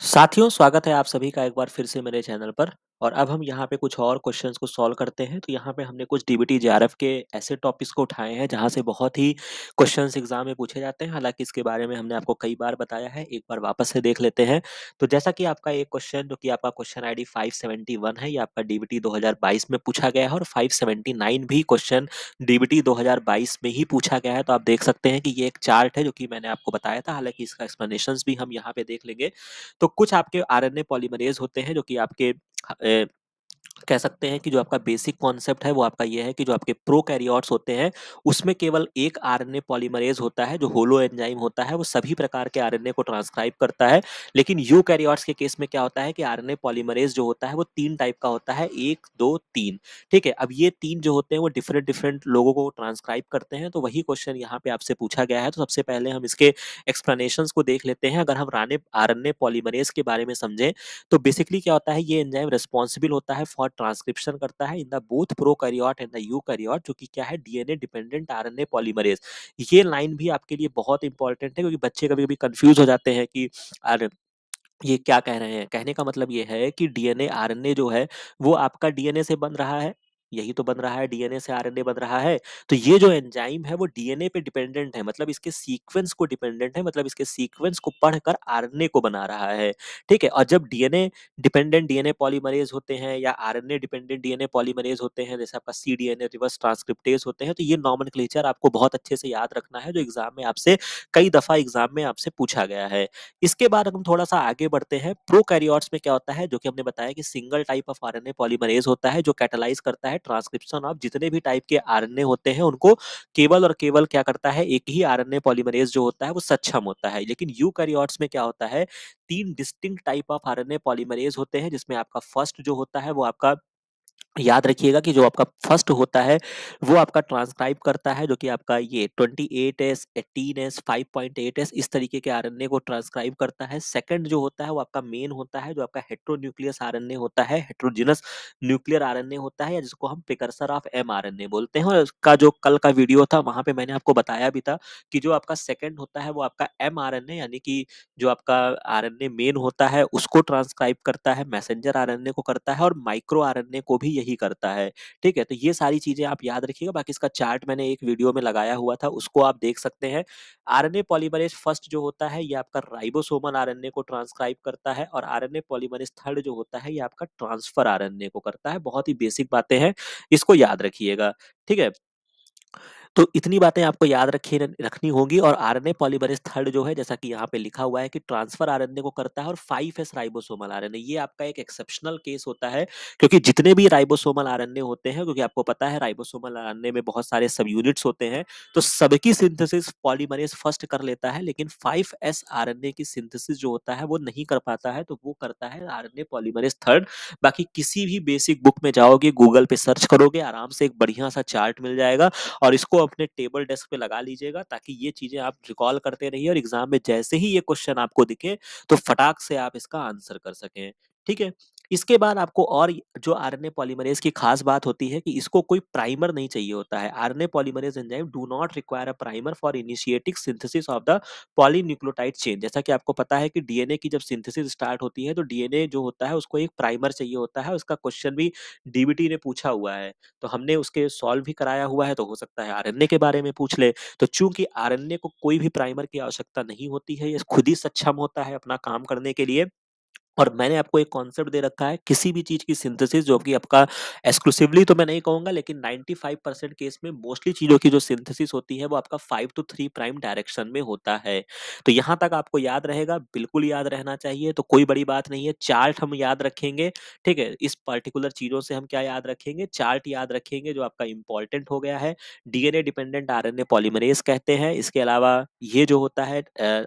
साथियों, स्वागत है आप सभी का एक बार फिर से मेरे चैनल पर। और अब हम यहाँ पे कुछ और क्वेश्चंस को सॉल्व करते हैं। तो यहाँ पे हमने कुछ डीबीटी जेआरएफ के ऐसे टॉपिक्स को उठाए हैं जहाँ से बहुत ही क्वेश्चंस एग्जाम में पूछे जाते हैं। हालांकि इसके बारे में हमने आपको कई बार बताया है, एक बार वापस से देख लेते हैं। तो जैसा कि आपका एक क्वेश्चन जो कि आपका क्वेश्चन ID 571 है, ये आपका डीबीटी 2022 में पूछा गया है और 579 भी क्वेश्चन डीबीटी 2022 में ही पूछा गया है। तो आप देख सकते हैं कि ये एक चार्ट है जो कि मैंने आपको बताया था। हालांकि इसका एक्सप्लेनेशन भी हम यहाँ पे देख लेंगे। तो कुछ आपके आरएनए पॉलीमरेज होते हैं जो कि आपके कह सकते हैं कि जो आपका बेसिक कॉन्सेप्ट है वो आपका ये है कि जो आपके प्रोकैरियोट्स होते हैं उसमें केवल एक आरएनए पॉलीमरेज होता है जो होलो एंजाइम होता है, वो सभी प्रकार के आरएनए को ट्रांसक्राइब करता है। लेकिन यूकैरियोट्स के केस में क्या होता है कि आरएनए पॉलीमरेज जो होता है वो तीन टाइप का होता है, एक दो तीन। ठीक है, अब ये तीन जो होते हैं वो डिफरेंट डिफरेंट लोगों को ट्रांसक्राइब करते हैं। तो वही क्वेश्चन यहाँ पे आपसे पूछा गया है। तो सबसे पहले हम इसके एक्सप्लेनेशंस को देख लेते हैं। अगर हम राने आरएनए पॉलीमरेज के बारे में समझें तो बेसिकली क्या होता है, ये एंजाइम रिस्पॉन्सिबल होता है फॉर ट्रांसक्रिप्शन करता है in the both prokaryote and the eukaryote, जो कि क्या है डीएनए डिपेंडेंट आरएनए पॉलीमरेज। ये लाइन भी आपके लिए बहुत इंपॉर्टेंट है क्योंकि बच्चे कभी कभी कंफ्यूज हो जाते हैं कि आर ये क्या कह रहे हैं। कहने का मतलब ये है कि डीएनए आरएनए जो है वो आपका डीएनए से बन रहा है, यही तो बन रहा है, डीएनए से आरएनए बन रहा है। तो ये जो एंजाइम है वो डीएनए पे डिपेंडेंट है, मतलब इसके सीक्वेंस को डिपेंडेंट है, मतलब इसके सीक्वेंस को पढ़कर आरएनए को बना रहा है। ठीक है, और जब डीएनए डिपेंडेंट डीएनए पॉलीमरेज होते हैं या आरएनए डिपेंडेंट डीएनए पॉलीमरेज होते हैं, जैसे आपका सीडीएनए रिवर्स ट्रांसक्रिप्टेज होते हैं, तो ये नॉमेनक्लेचर आपको बहुत अच्छे से याद रखना है, जो एग्जाम में आपसे कई दफा एग्जाम में आपसे पूछा गया है। इसके बाद हम थोड़ा सा आगे बढ़ते हैं। प्रोकैरियोट्स में क्या होता है, जो कि हमने बताया कि single type of RNA polymerase होता है जो कैटालाइज करता है ट्रांसक्रिप्शन ऑफ जितने भी टाइप के आरएनए होते हैं उनको केवल और केवल क्या करता है, एक ही आरएनए पॉलीमरेज जो होता है वो सक्षम होता है। लेकिन यूकैरियोट्स में क्या होता है, तीन distinct type of RNA polymerase होते हैं, जिसमें आपका फर्स्ट जो होता है वो आपका याद रखिएगा कि जो आपका फर्स्ट होता है वो आपका ट्रांसक्राइब करता है, जो कि आपका ये 28S 18S 5.8S इस तरीके के आरएनए को ट्रांसक्राइब करता है। सेकंड जो होता है वो आपका मेन होता है, जो आपका हेट्रोन्यूक्लियस आरएनए होता है, हेट्रोजिनस न्यूक्लियर आरएनए होता है, या जिसको हम प्रिकर्सर ऑफ एमआरएनए बोलते हैं। और उसका जो कल का वीडियो था वहां पे मैंने आपको बताया भी था कि जो आपका सेकंड होता है वो आपका एमआरएनए, यानी कि जो आपका आरएनए मेन होता है उसको ट्रांसक्राइब करता है, मैसेंजर आरएनए को करता है, और माइक्रो आरएनए को भी यही करता है। ठीक है, तो ये सारी चीजें आप याद रखिएगा। बाकी इसका चार्ट मैंने एक वीडियो में लगाया हुआ था, उसको आप देख सकते हैं। आरएनए पॉलीमरेज फर्स्ट जो होता है ये आपका राइबोसोमल आरएनए को ट्रांसक्राइब करता है, और आरएनए पॉलीमरेज थर्ड जो होता है ये आपका ट्रांसफर आरएनए को करता है। बहुत ही बेसिक बातें हैं, इसको याद रखिएगा। ठीक है, तो इतनी बातें आपको याद रखी रखनी होगी। और आरएनए पॉलीमरेज थर्ड जो है, जैसा कि यहाँ पे लिखा हुआ है कि ट्रांसफर आरएनए को करता है, और 5S राइबोसोमल आरएनए ये आपका एक एक्सेप्शनल केस होता है, क्योंकि जितने भी राइबोसोमल आरएनए होते हैं, क्योंकि आपको पता है राइबोसोमल आरएनए में बहुत सारे सब यूनिट्स होते हैं, तो सबकी सिंथेसिस पॉलीमरेज फर्स्ट कर लेता है, लेकिन 5S आरएनए की सिंथेसिस जो होता है वो नहीं कर पाता है, तो वो करता है आरएनए पॉलीमरेज थर्ड। बाकी किसी भी बेसिक बुक में जाओगे, गूगल पे सर्च करोगे, आराम से एक बढ़िया सा चार्ट मिल जाएगा, और इसको अपने टेबल डेस्क पे लगा लीजिएगा, ताकि ये चीजें आप रिकॉल करते रहिए और एग्जाम में जैसे ही ये क्वेश्चन आपको दिखे तो फटाक से आप इसका आंसर कर सकें। ठीक है, इसके बाद आपको और जो आरएनए पॉलीमरेज की खास बात होती है कि इसको कोई प्राइमर नहीं चाहिए होता है। RNA polymerase enzyme do not require a primer for initiating synthesis of the polynucleotide chain. जैसा कि आपको पता है कि डीएनए की जब सिंथेसिस स्टार्ट होती है तो डीएनए जो होता है उसको एक प्राइमर चाहिए होता है। उसका क्वेश्चन भी डीबीटी ने पूछा हुआ है, तो हमने उसके सॉल्व भी कराया हुआ है, तो हो सकता है आरएनए के बारे में पूछ ले। तो चूंकि आरएनए को कोई भी प्राइमर की आवश्यकता नहीं होती है, ये खुद ही सक्षम होता है अपना काम करने के लिए। और मैंने आपको एक कॉन्सेप्ट दे रखा है, किसी भी चीज की सिंथेसिस जो कि आपका एक्सक्लूसिवली तो मैं नहीं कहूंगा, लेकिन 95% केस में मोस्टली चीजों की जो सिंथेसिस होती है वो आपका 5 to 3 प्राइम डायरेक्शन में होता है। तो यहां तक आपको याद रहेगा, बिल्कुल याद रहना चाहिए, तो कोई बड़ी बात नहीं है। चार्ट हम याद रखेंगे। ठीक है, इस पर्टिकुलर चीजों से हम क्या याद रखेंगे, चार्ट याद रखेंगे, जो आपका इंपॉर्टेंट हो गया है। डीएनए डिपेंडेंट आरएनए पॉलीमरेज कहते हैं। इसके अलावा ये जो होता है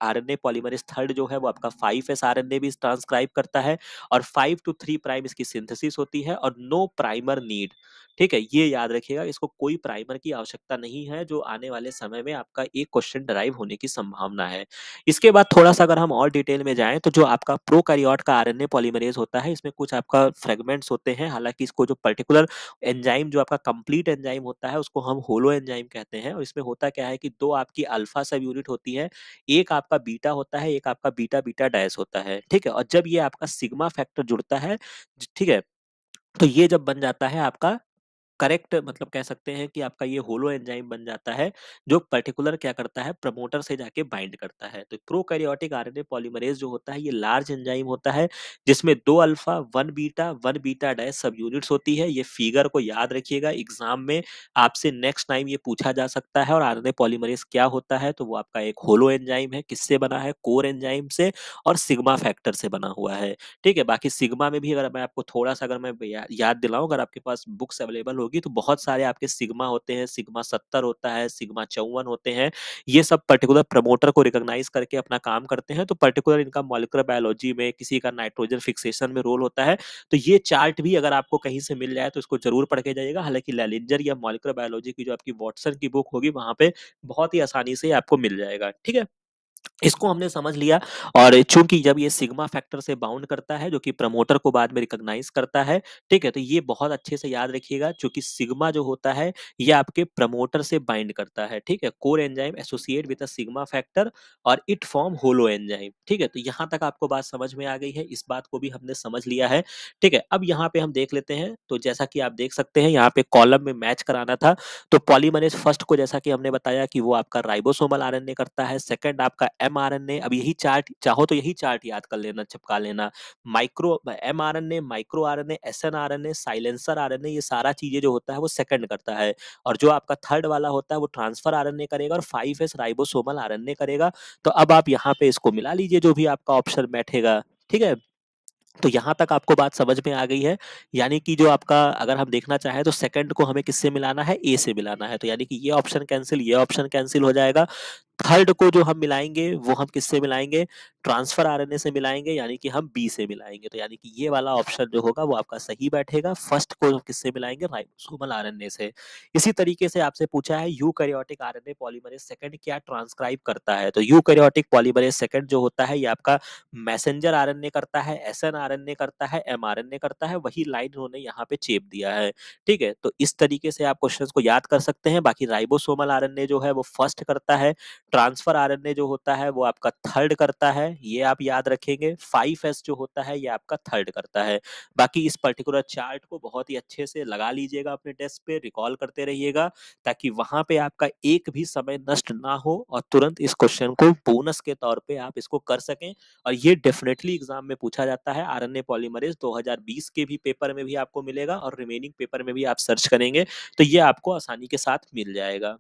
आरएनए पॉलीमरेज थर्ड जो है वो आपका 5S आरएनए भी ट्रांसक्राइब करता है और 5 to 3 प्राइम इसकी सिंथेसिस होती है और नो प्राइमर नीड। ठीक है, ये याद रखिएगा, इसको कोई प्राइमर की आवश्यकता नहीं है, जो आने वाले समय में आपका एक क्वेश्चन डराइव होने की संभावना है। इसके बाद थोड़ा-सा अगर हम और डिटेल में जाएँ, तो जो आपका प्रोकैरियोट का आरएनए पॉलीमरेज़ होता है, इसमें कुछ आपका फ्रेगमेंट्स होते हैं, हालाँकि इसको जो पर्टिकुलर एंजाइम जो आपका कंप्लीट एंजाइम होता है, उसको हम होलो एंजाइम कहते हैं और इसमें होता क्या है कि 2 आपकी अल्फा सब यूनिट होती है, एक आपका बीटा होता है, एक आपका बीटा-बीटा डैश होता है, ठीक है? और जब ये आपका सिग्मा फैक्टर जुड़ता है, ठीक है? तो ये जब बन जाता है आपका करेक्ट, मतलब कह सकते हैं कि आपका ये होलो एंजाइम बन जाता है, जो पर्टिकुलर क्या करता है, प्रमोटर से जाके बाइंड करता है। तो प्रोकैरियोटिक आरएनए पॉलीमरेज़ जो होता है, ये लार्ज एंजाइम होता है, जिसमें 2 अल्फा, 1 बीटा डैश सब यूनिट्स होती है। ये फिगर को याद रखिएगा, एग्ज़ाम में आपसे नेक्स्ट टाइम ये पूछा जा सकता है। और आरएनए पॉलीमरेज़ क्या होता है? तो वो आपका एक होलो एंजाइम है, किससे बना है? कोर एंजाइम से और सिग्मा फैक्टर से बना हुआ है। ठीक है? बाकी सिग्मा में भी अगर मैं आपको थोड़ा-सा अगर मैं याद दिलाऊँ, अगर आपके पास बुक्स अवेलेबल होगी तो बहुत सारे आपके सिग्मा होते हैं, सिग्मा 70 होता है, सिग्मा 54 होते हैं। ये सब पर्टिकुलर प्रमोटर को रिकॉग्नाइज़ करके अपना काम करते हैं, तो पर्टिकुलर इनका मॉलिक्यूलर बायोलॉजी में किसी का नाइट्रोजन फिक्सेशन में रोल होता है। तो ये चार्ट भी अगर आपको कहीं से मिल जाए तो इसको ज़रूर पढ़ के जाइएगा। हालाँकि लैलिंजर या मॉलिक्यूलर बायोलॉजी की जो आपकी वाटसन की बुक होगी, वहाँ पे बहुत ही आसानी से आपको मिल जाएगा। ठीक है? इसको हमने समझ लिया। और चूंकि जब ये सिग्मा फैक्टर से बाउंड करता है, जो कि प्रमोटर को बाद में रिकॉग्नाइज करता है, ठीक है, तो ये बहुत अच्छे से याद रखिएगा, चूंकि सिग्मा जो होता है ये आपके प्रमोटर से बाइंड करता है। ठीक है, core enzyme associate with a sigma factor और इट फॉर्म होलो एंजाइम। ठीक है, तो यहाँ तक आपको बात समझ में आ गई है, इस बात को भी हमने समझ लिया है। ठीक है, अब यहाँ पे हम देख लेते हैं, तो जैसा कि आप देख सकते हैं यहाँ पे कॉलम में मैच कराना था। तो पॉलीमरेज फर्स्ट को जैसा कि हमने बताया कि वो आपका राइबोसोमल आरएनए करता है, सेकंड आपका एमआरएनए। अब यही चार्ट चाहो तो यही चार्ट याद कर लेना, चिपका लेना। Micro mRNA, micro RNA, snRNA, silencer RNA, ये सारा चीजें जो होता है वो सेकंड करता है। और जो आपका थर्ड वाला होता है वो ट्रांसफर आरएनए करेगा और 5s राइबोसोमल आरएनए करेगा। तो अब आप यहाँ पे इसको मिला लीजिए, जो भी आपका ऑप्शन बैठेगा। ठीक है, तो यहाँ तक आपको बात समझ में आ गई है। यानी कि जो आपका, अगर हम देखना चाहें तो सेकंड को हमें किससे मिलाना है? ए से मिलाना है। तो यानी कि ये ऑप्शन कैंसिल, ये ऑप्शन कैंसिल हो जाएगा। थर्ड को जो हम मिलाएंगे वो हम किससे मिलाएंगे? ट्रांसफर आरएनए से मिलाएंगे, यानी कि हम बी से मिलाएंगे। तो यानी कि ये वाला ऑप्शन जो होगा वो आपका सही बैठेगा। फर्स्ट को किससे मिलाएंगे? राइबोसोमल आरएनए से। इसी तरीके से आपसे पूछा है यूकैरियोटिक आरएनए पॉलीमरेज सेकंड क्या ट्रांसक्राइब करता है? तो यूकैरियोटिक पॉलीमरेज सेकंड जो होता है ये आपका मैसेंजर आरएनए करता है, एसएनआरएनए करता है, एमआरएनए करता है। वही लाइन उन्होंने यहाँ पे चेप दिया है। ठीक है, तो इस तरीके से आप क्वेश्चंस को याद कर सकते हैं। बाकी राइबोसोमल आरएनए जो है वो फर्स्ट करता है, ट्रांसफर आरएनए जो होता है वो आपका थर्ड करता है, ये आप याद रखेंगे। 5s जो होता है ये आपका थर्ड करता है। बाकी इस पर्टिकुलर चार्ट को बहुत ही अच्छे से लगा लीजिएगा अपने डेस्क पे, रिकॉल करते रहिएगा, ताकि वहां पे आपका एक भी समय नष्ट ना हो और तुरंत इस क्वेश्चन को बोनस के तौर पे आप इसको कर सकें। और ये डेफिनेटली एग्जाम में पूछा जाता है। आरएनए पॉलीमरेज 2020 के भी पेपर में भी आपको मिलेगा और रिमेनिंग पेपर में भी आप सर्च करेंगे तो ये आपको आसानी के साथ मिल जाएगा।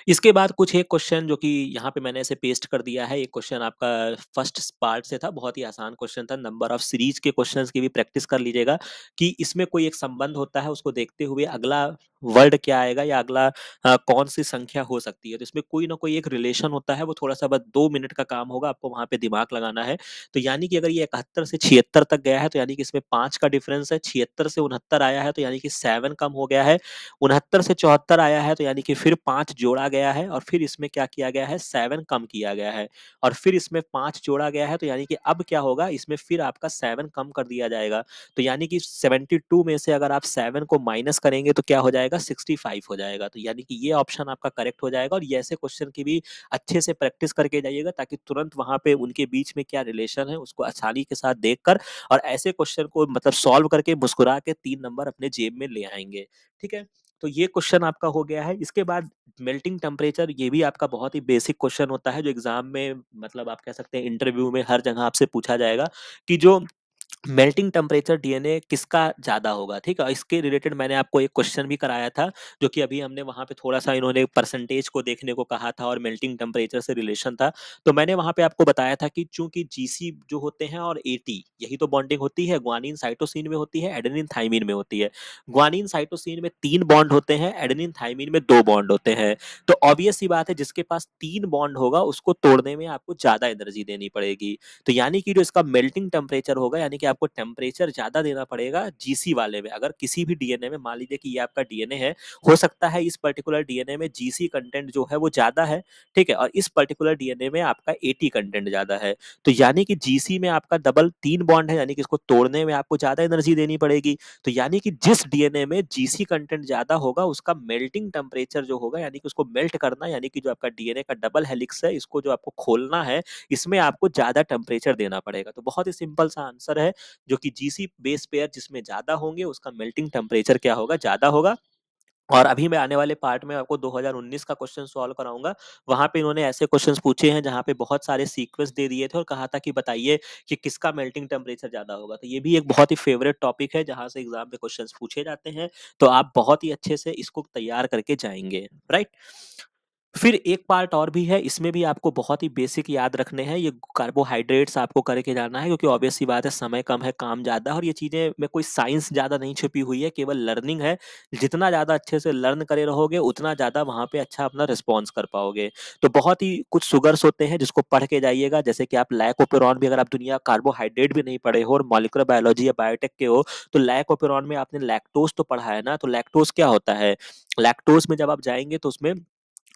इसके बाद कुछ एक क्वेश्चन जो कि यहाँ पे मैंने ऐसे पेस्ट कर दिया है, एक क्वेश्चन आपका फर्स्ट पार्ट से था, बहुत ही आसान क्वेश्चन था। नंबर ऑफ सीरीज के क्वेश्चंस की भी प्रैक्टिस कर लीजिएगा कि इसमें कोई एक संबंध होता है, उसको देखते हुए अगला वर्ड क्या आएगा या अगला कौन सी संख्या हो सकती है। तो इसमें कोई ना कोई एक रिलेशन होता है, वो थोड़ा सा बस 2 मिनट का काम होगा, आपको वहां पे दिमाग लगाना है। तो यानी कि अगर ये 71 से 76 तक गया है तो यानी कि इसमें 5 का डिफरेंस है। 76 से 69 आया है तो यानी कि 7 कम हो गया है। 69 से 74 आया है तो यानी कि फिर 5 जोड़ा गया है और फिर इसमें क्या किया गया है? 7 कम किया गया है और फिर इसमें 5 जोड़ा गया है। तो यानी कि अब क्या होगा? इसमें फिर आपका 7 कम कर दिया जाएगा। तो यानी कि 72 में से अगर आप 7 को माइनस करेंगे तो क्या हो जाएगा? 65 हो जाएगा। तो यानी कि ये ऑप्शन आपका करेक्ट हो जाएगा। और ये ऐसे क्वेश्चन की भी अच्छे से प्रैक्टिस करके जाइएगा, ताकि तुरंत वहां पे उनके बीच में क्या रिलेशन है उसको आसानी के साथ देखकर और ऐसे क्वेश्चन को मतलब सॉल्व करके मुस्कुरा के 3 नंबर अपने जेब में ले आएंगे। ठीक है, तो ये क्वेश्चन आपका हो गया है। इसके बाद मेल्टिंग टेम्परेचर, ये भी आपका बहुत ही बेसिक क्वेश्चन होता है, जो एग्जाम में मतलब आप कह सकते हैं इंटरव्यू में हर जगह आपसे पूछा जाएगा कि जो मेल्टिंग टेम्परेचर डीएनए किसका ज़्यादा होगा, ठीक है? इसके रिलेटेड मैंने आपको एक क्वेश्चन भी कराया था, जो कि अभी हमने वहाँ पे थोड़ा-सा इन्होंने परसेंटेज को देखने को कहा था और मेल्टिंग टेम्परेचर से रिलेशन था। तो मैंने वहाँ पे आपको बताया था कि चूँकि जीसी जो होते हैं और एटी यही तो बॉन्डिंग होती है, ग्वानिन साइटोसिन में होती है, एडेनिन थाइमिन में होती है। ग्वानिन साइटोसिन में 3 बॉन्ड होते हैं, एडेनिन थाइमिन में 2 बॉन्ड होते हैं। तो ऑब्वियस सी बात है जिसके पास 3 बॉन्ड होगा उसको तोड़ने में आपको ज़्यादा एनर्जी देनी पड़ेगी। तो यानी कि जो इसका मेल्टिंग टेम्परेचर होगा, यानी कि आपको टेम्परेचर ज़्यादा देना पड़ेगा जीसी वाले में। अगर किसी भी डीएनए में मान लीजिए कि ये आपका डीएनए है, हो सकता है इस पर्टिकुलर डीएनए में जीसी कंटेंट जो है वो ज़्यादा है, ठीक है? और इस पर्टिकुलर डीएनए में आपका एटी कंटेंट ज़्यादा है। तो यानी कि जीसी में आपका डबल 3 बॉन्ड है, यानी कि इसको तोड़ने में आपको ज़्यादा एनर्जी देनी पड़ेगी। तो यानी कि जिस डीएनए में जीसी कंटेंट ज़्यादा होगा, उसका मेल्टिंग टेम्परेचर जो होगा, यानी कि उसको मेल्ट करना, यानी कि जो आपका डीएनए का डबल हेलिक्स है, इसको जो आपको खोलना है, इसमें आपको ज़्यादा टेम्परेचर देना पड़ेगा। तो बहुत ही सिंपल सा आंसर है, जो कि जीसी बेस पेयर जिसमें ज़्यादा होंगे उसका मेल्टिंग टेम्परेचर क्या होगा? ज़्यादा होगा। और अभी मैं आने वाले पार्ट में आपको 2019 का क्वेश्चन सॉल्व कराऊँगा। वहाँ पे इन्होंने ऐसे क्वेश्चंस पूछे हैं जहाँ पे बहुत सारे सीक्वेंस दे दिए थे और कहा था कि बताइए कि किसका मेल्टिंग टेम्परेचर ज़्यादा होगा। तो ये भी एक बहुत ही फेवरेट टॉपिक है जहाँ से एग्ज़ाम में क्वेश्चंस पूछे जाते हैं। तो आप बहुत ही अच्छे से इसको तैयार करके जाएँगे, राइट? फिर एक पार्ट और भी है, इसमें भी आपको बहुत ही बेसिक याद रखने हैं, ये कार्बोहाइड्रेट्स आपको करके जाना है क्योंकि ऑब्वियस सी बात है समय कम है, काम ज़्यादा है और ये चीज़ें में कोई साइंस ज़्यादा नहीं छुपी हुई है, केवल लर्निंग है। जितना ज़्यादा अच्छे से लर्न करे रहोगे, उतना ज़्यादा वहाँ पे अच्छा अपना रिस्पॉन्स कर पाओगे। तो बहुत ही कुछ शुगर्स होते हैं जिसको पढ़ के जाइएगा, जैसे कि आप लैकोपेरॉन भी अगर आप दुनिया कार्बोहाइड्रेट भी नहीं पढ़े हो और मॉलिक्यूलर बायोलॉजी या बायोटेक के हो, तो लैकोपेरॉन में आपने लैक्टोज़ तो पढ़ा है ना, तो लैक्टोज़ क्या होता है? लैक्टोज़ में जब आप जाएँगे तो उसमें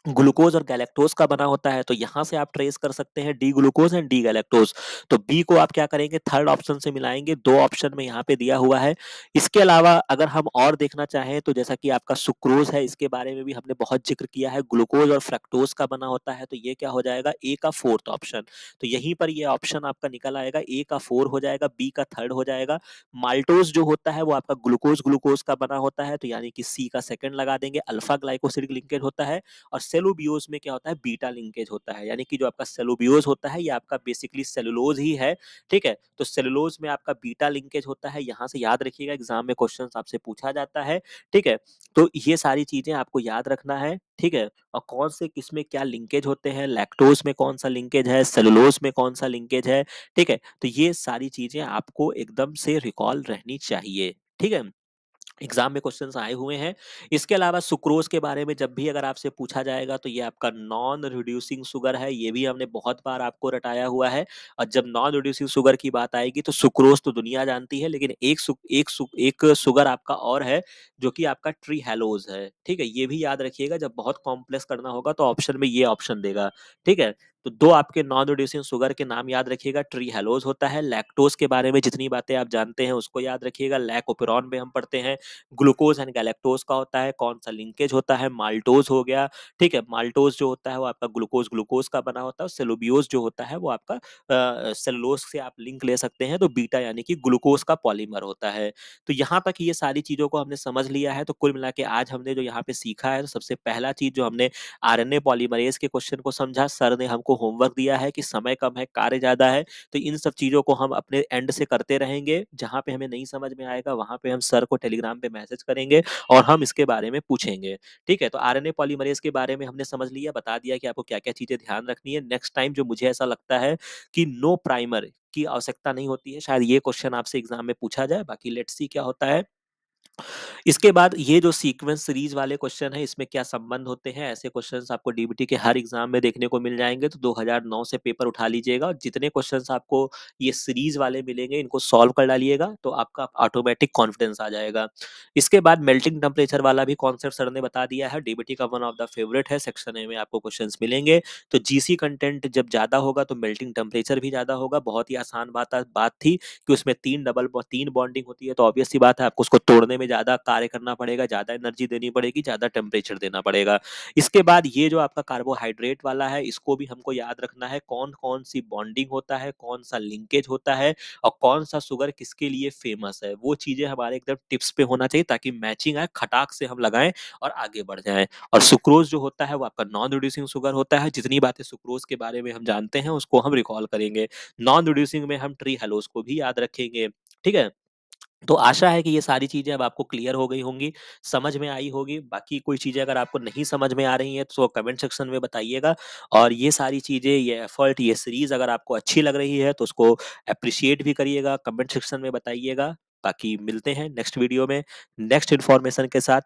ग्लूकोज और गैलेक्टोज का बना होता है, तो यहाँ से आप ट्रेस कर सकते हैं D glucose and D galactose. तो बी को आप क्या करेंगे, थर्ड ऑप्शन से मिलाएंगे, दो ऑप्शन में यहाँ पे दिया हुआ है। इसके अलावा अगर हम और देखना चाहें तो जैसा कि आपका सुक्रोज है, इसके बारे में भी हमने बहुत जिक्र किया है, ग्लूकोज और फ्रक्टोज का बना होता है, तो ये क्या हो जाएगा, ए का फोर्थ ऑप्शन। तो यहीं पर ये ऑप्शन आपका निकल आएगा, ए का फोर हो जाएगा, बी का थर्ड हो जाएगा। माल्टोज जो होता है वो आपका ग्लूकोज ग्लूकोज का बना होता है, तो यानी कि सी का सेकंड लगा देंगे, अल्फा ग्लाइकोसिडिक लिंकेज होता है। और सेलुबियोज में क्या होता है, बीटा लिंकेज होता है, यानी कि जो आपका सेलुबियोज होता है ये आपका बेसिकली सेलुलोज ही है, ठीक है? तो सेलुलोज में आपका बीटा लिंकेज होता है, यहाँ से याद रखिएगा एग्जाम में क्वेश्चन आपसे पूछा जाता है, ठीक है? तो ये सारी चीजें आपको याद रखना है, ठीक है? और कौन से किसमें क्या लिंकेज होते हैं, लैक्टोज में कौन सा लिंकेज है, सेलुलोज में कौन सा लिंकेज है, ठीक है? तो ये सारी चीजें आपको एकदम से रिकॉल रहनी चाहिए, ठीक है? एग्जाम में क्वेश्चंस आए हुए हैं। इसके अलावा सुक्रोज के बारे में जब भी अगर आपसे पूछा जाएगा तो ये आपका नॉन रिड्यूसिंग शुगर है, ये भी हमने बहुत बार आपको रटाया हुआ है। और जब नॉन रिड्यूसिंग शुगर की बात आएगी तो सुक्रोज तो दुनिया जानती है, लेकिन एक शुगर आपका और है जो कि आपका ट्री हेलोज है, ठीक है? ये भी याद रखिएगा, जब बहुत कॉम्प्लेक्स करना होगा तो ऑप्शन में ये ऑप्शन देगा, ठीक है? तो दो आपके नॉन रिड्यूसिंग शुगर के नाम याद रखिएगा, ट्री हेलोज होता है, लैक्टोज के बारे में जितनी बातें आप जानते हैं उसको याद रखिएगा, लैकोपेरॉन में हम पढ़ते हैं, ग्लूकोज एंड गैलेक्टोज का होता है, कौन सा लिंकेज होता है, माल्टोज हो गया, ठीक है? माल्टोज जो होता है वो आपका ग्लूकोज ग्लूकोज का बना होता है, और सेलुबियोज जो होता है वो आपका सेलुलोज से आप लिंक ले सकते हैं, तो बीटा यानी कि ग्लूकोज का पॉलीमर होता है। तो यहाँ तक ये सारी चीजों को हमने समझ लिया है, तो कुल मिला के आज हमने जो यहाँ पे सीखा है, तो सबसे पहला चीज जो हमने आरएनए पॉलीमरेज के क्वेश्चन को समझा, सर ने हमको होमवर्क दिया है कि समय कम है, कार्य ज्यादा है, तो इन सब चीजों को हम अपने एंड से करते रहेंगे, जहाँ पे हमें नहीं समझ में आएगा वहां पे हम सर को टेलीग्राम पे मैसेज करेंगे और हम इसके बारे में पूछेंगे, ठीक है? तो आरएनए पॉलीमरेज के बारे में हमने समझ लिया, बता दिया कि आपको क्या क्या चीजें ध्यान रखनी है। नेक्स्ट टाइम जो मुझे ऐसा लगता है कि नो प्राइमर की आवश्यकता नहीं होती है, शायद ये क्वेश्चन आपसे एग्जाम में पूछा जाए, बाकी लेट्स सी क्या होता है। इसके बाद ये जो सीक्वेंस सीरीज वाले क्वेश्चन है, इसमें क्या संबंध होते हैं, ऐसे क्वेश्चंस आपको डीबीटी के हर एग्जाम में देखने को मिल जाएंगे, तो 2009 से पेपर उठा लीजिएगा और जितने क्वेश्चंस आपको ये सीरीज वाले मिलेंगे इनको सॉल्व कर डालिएगा, तो आपका ऑटोमेटिक कॉन्फिडेंस आ जाएगा। इसके बाद मेल्टिंग टेम्परेचर वाला भी कॉन्सेप्ट सर ने बता दिया है, डीबीटी का वन ऑफ द फेवरेट है, सेक्शन ए में आपको क्वेश्चन मिलेंगे। तो जीसी कंटेंट जब ज्यादा होगा तो मेल्टिंग टेम्परेचर भी ज्यादा होगा, बहुत ही आसान बात थी कि उसमें तीन बॉन्डिंग होती है, तो ऑब्वियस सी बात है आपको उसको तोड़ने में ज्यादा कार्य करना पड़ेगा, ज्यादा एनर्जी देनी पड़ेगी, ज्यादा टेम्परेचर देना पड़ेगा। इसके बाद ये जो आपका कार्बोहाइड्रेट वाला है, इसको भी हमको याद रखना है, कौन कौन सी बॉन्डिंग होता है, कौन सा लिंकेज होता है और कौन सा शुगर किसके लिए फेमस है, वो चीजें हमारे एकदम टिप्स पे होना चाहिए ताकि मैचिंग आए, खटाक से हम लगाएं और आगे बढ़ जाएं। और सुक्रोज जो होता है वो आपका नॉन रिड्यूसिंग शुगर होता है, जितनी बातें सुक्रोज के बारे में हम जानते हैं उसको हम रिकॉल करेंगे। नॉन रिड्यूसिंग में हम ट्री हेलोस को भी याद रखेंगे, ठीक है? तो आशा है कि ये सारी चीज़ें अब आपको क्लियर हो गई होंगी, समझ में आई होगी। बाकी कोई चीज़ें अगर आपको नहीं समझ में आ रही हैं, तो कमेंट सेक्शन में बताइएगा। और ये सारी चीज़ें, ये एफर्ट, ये सीरीज़ अगर आपको अच्छी लग रही है, तो उसको एप्रिशिएट भी करिएगा, कमेंट सेक्शन में बताइएगा। बाकी मिलते हैं नेक्स्ट वीडियो में, नेक्स्ट इन्फॉर्मेशन के साथ।